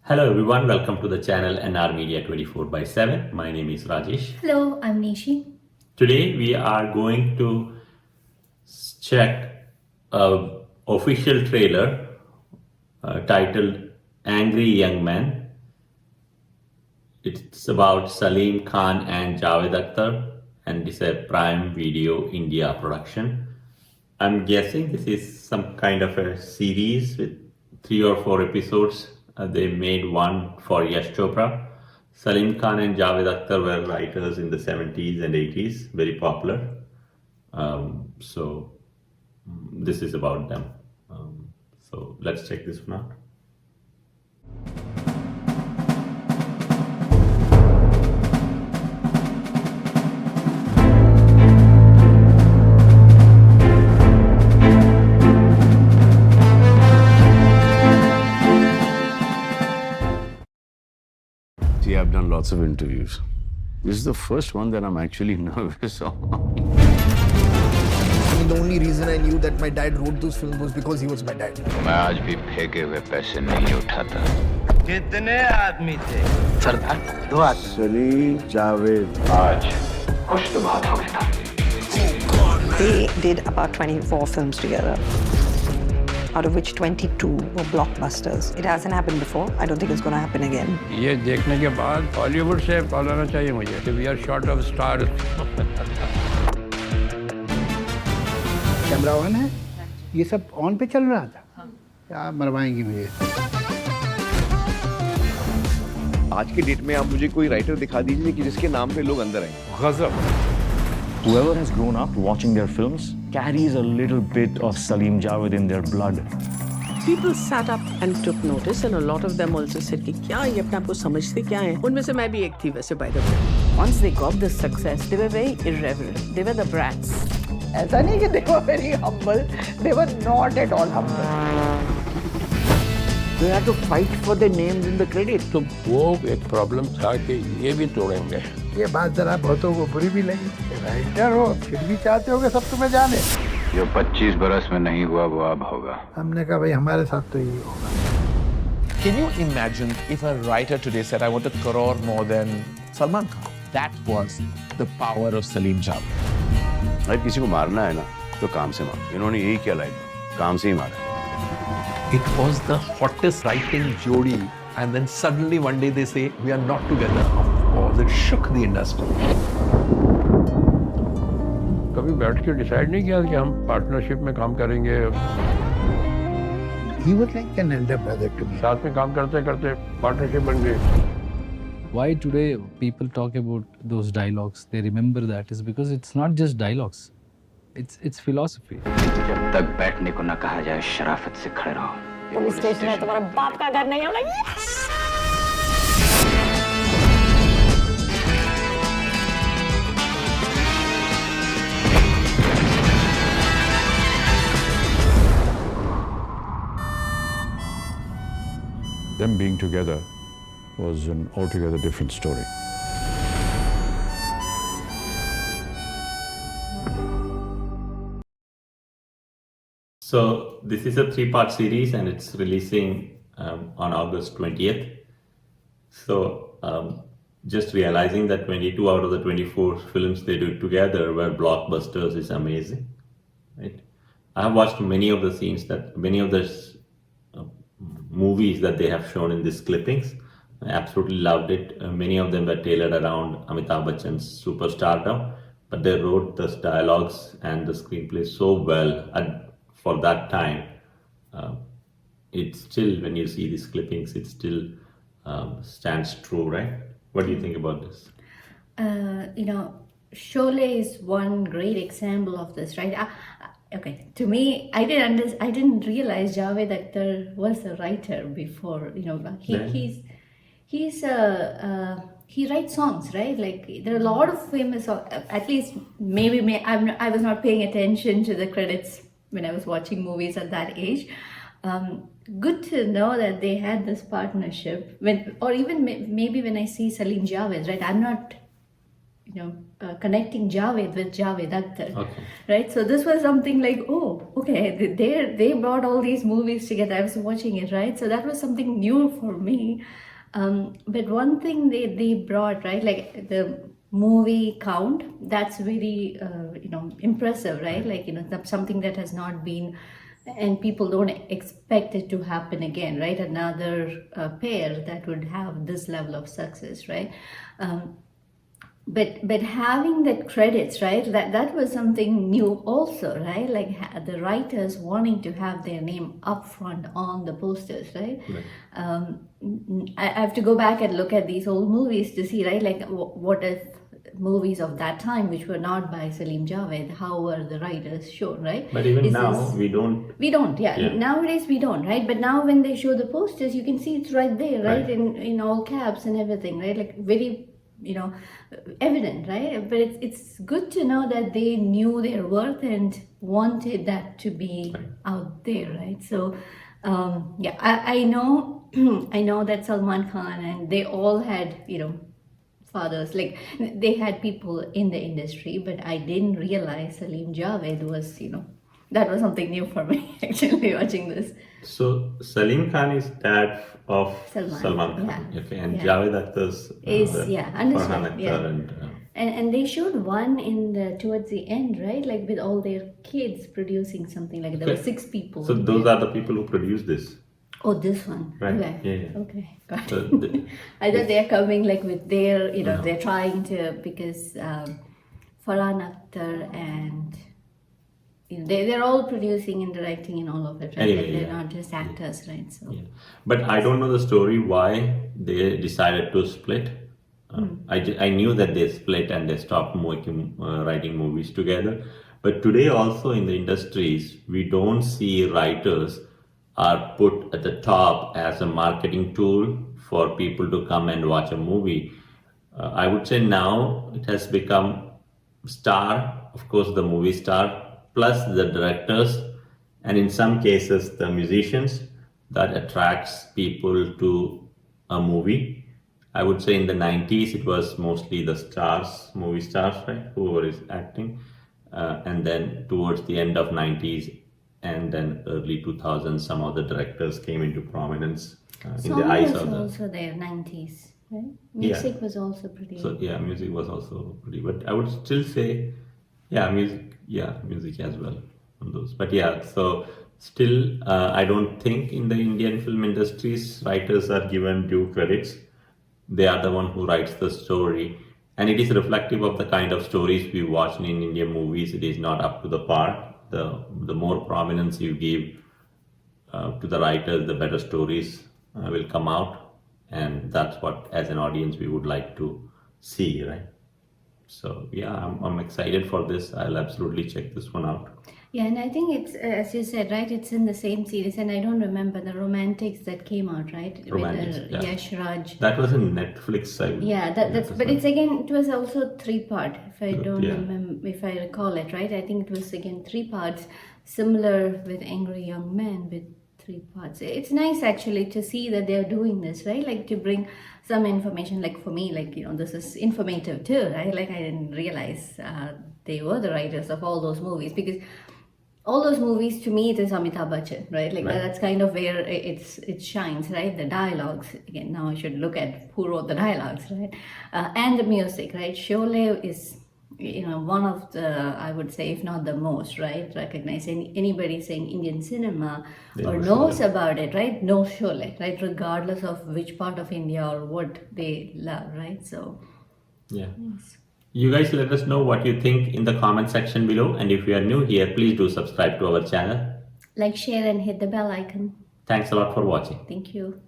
Hello everyone, welcome to the channel NR Media 24 by 7. My name is Rajesh. Hello, I'm Nishi. Today we are going to check a official trailer titled Angry Young Man. It's about Salim Khan and Javed Akhtar, and it's a Prime Video India production. I'm guessing this is some kind of a series with 3 or 4 episodes. They made one for Yash Chopra. Salim Khan and Javed Akhtar were writers in the 70s and 80s, very popular. So this is about them. So let's check this one out. See, I've done lots of interviews. This is the first one that I'm actually nervous on. I mean, the only reason I knew that my dad wrote those films was because he was my dad. मैं आज भी फेंके हुए पैसे नहीं उठाता। कितने आदमी थे? सरदार 2 आदमी। Salim-Javed. आज कुछ तो बात हो गई था। They did about 24 films together, out of which 22 were blockbusters. It hasn't happened before. I don't think it's going to happen again. ये देखने के बाद बॉलीवुड से कॉल आना चाहिए मुझे कि we are short of stars. Camera on है, ये सब ऑन पे चल रहा था। क्या मरवाएंगी मुझे। आज के डेट में आप मुझे कोई राइटर दिखा दीजिए कि जिसके नाम पे लोग अंदर आए। गजब। Whoever has grown up watching their films carries a little bit of Salim-Javed in their blood. People sat up and took notice, and a lot of them also said कि क्या ये अपने आप को समझते क्या हैं? उनमें से मैं भी एक थी वैसे by the way. Once they got this success, they were very irreverent. They were the brats. ऐसा नहीं कि they were very humble. They were not at all humble. They had to fight for their names in the credit. तो वो एक problem था कि ये भी तोड़ेंगे। ये बात जरा बहुतों को बुरी भी लगी। राइटर हो, फिर भी चाहते हो कि सब तुम्हें जाने। जो 25 बरस में नहीं हुआ वो अब होगा। हमने कहा भाई हमारे साथ तो यही होगा। Can you imagine if a writer today said I want a crore more than Salman Khan? That was the power of Salim-Javed. अगर किसी को मारना है ना, तो काम से मारो। इन्होंने यही किया लाइफ में, काम से ही मारा। It was the hottest writing jodi, and then suddenly one day they say we are not together. Oh, that shook the industry. कभी बैठ के डिसाइड नहीं किया कि हम पार्टनरशिप में काम करेंगे। He was like an elder brother to me. साथ में काम करते करते पार्टनरशिप बन गई। Why today people talk about those dialogues, they remember that is because it's not just dialogues. It's philosophy. जब तक बैठने को न कहा जाए शराफत से खड़े रहो। पुलिस स्टेशन है, तुम्हारा बाप का घर नहीं है। Yes! Them being together was an altogether different story. So this is a 3-part series and it's releasing on August 20th. So just realizing that 22 out of the 24 films they do together were blockbusters is amazing, right? I have watched many of the scenes that many of the movies that they have shown in these clippings. I absolutely loved it. Many of them were tailored around Amitabh Bachchan's superstardom, but they wrote the dialogues and the screenplay so well. And for that time, it's still, when you see these clippings, it still stands true, right? What do you think about this? Sholay is one great example of this, right? Okay, to me, I didn't realize Javed Akhtar was a writer before. He writes songs, right? Like there are a lot of famous, at least I was not paying attention to the credits when I was watching movies at that age. Good to know that they had this partnership. Maybe when I see Salim-Javed, right? I'm not connecting Javed with Javed Akhtar. Okay. Right, so this was something like, oh, okay, they brought all these movies together. I was watching it, right? So that was something new for me. But one thing they brought, right, like the movie count, that's very impressive, right? Like that's something that has not been, and people don't expect it to happen again, right? Another pair that would have this level of success, right? But having the credits, right, that was something new also, right? Like the writers wanting to have their name up front on the posters, right? I have to go back and look at these old movies to see, right, like what if movies of that time which were not by Salim-Javed, how were the writers shown, right? But even now, we don't. Yeah. Nowadays we don't, right? But now when they show the posters, you can see it's right there, right? In all caps and everything, right? Like very evident, right? But it's good to know that they knew their worth and wanted that to be out there, right? So I know I know that Salman Khan and they all had fathers, like they had people in the industry, but I didn't realize Salim-Javed was that was something new for me actually watching this. So Salim Khan is dad of Salman Khan, okay, and Javed Akhtar's understood. Akhtar And they showed one towards the end, right? Like with all their kids producing something, like there were 6 people. So those are the people who produced this. Oh, this one. Right. Okay. Yeah. Okay. Got it. I thought they're coming like with their, they're trying to, because Farhan Akhtar and they're all producing and directing and all of it, right? Anyway, they're not just actors, right? So. But I don't know the story why they decided to split. I knew that they split and they stopped writing movies together. But today also in the industries, we don't see writers are put at the top as a marketing tool for people to come and watch a movie. I would say now it has become star, of course the movie star, plus the directors, and in some cases the musicians, that attracts people to a movie. I would say in the 90s it was mostly the stars, movie stars, right, whoever is acting, and then towards the end of 90s and then early 2000s, some of the directors came into prominence in the eyes of the... also there, 90s, right? Music was also pretty... So music was also pretty, but I would still say, music as well on those. But so still, I don't think in the Indian film industries, writers are given due credits. They are the one who writes the story. And it is reflective of the kind of stories we watch in Indian movies. It is not up to the par. The more prominence you give to the writers, the better stories will come out, and that's what, as an audience, we would like to see, right? So I'm excited for this. I'll absolutely check this one out. Yeah, and I think it's, as you said, right, it's in the same series, and I don't remember the Romantics that came out, right? Romantics, with Yash Raj. That was in Netflix. But it's again, it was also 3-part, if I don't remember, if I recall it, right? I think it was again 3 parts, similar with Angry Young Men with 3 parts. It's nice actually to see that they're doing this, right? Like to bring some information, like for me, like, this is informative too, right? Like I didn't realize they were the writers of all those movies, because all those movies, to me, it is Amitabh Bachchan, right? Like that's kind of where it shines, right? The dialogues, again, now I should look at who wrote the dialogues, right? And the music, right? Sholay is, one of the, I would say, if not the most, right, recognized. Anybody saying Indian cinema or knows about it, right, knows Sholay, right, regardless of which part of India or what they love, right? So, yes. You guys let us know what you think in the comment section below, and if you are new here, please do subscribe to our channel. Like, share and hit the bell icon. Thanks a lot for watching. Thank you.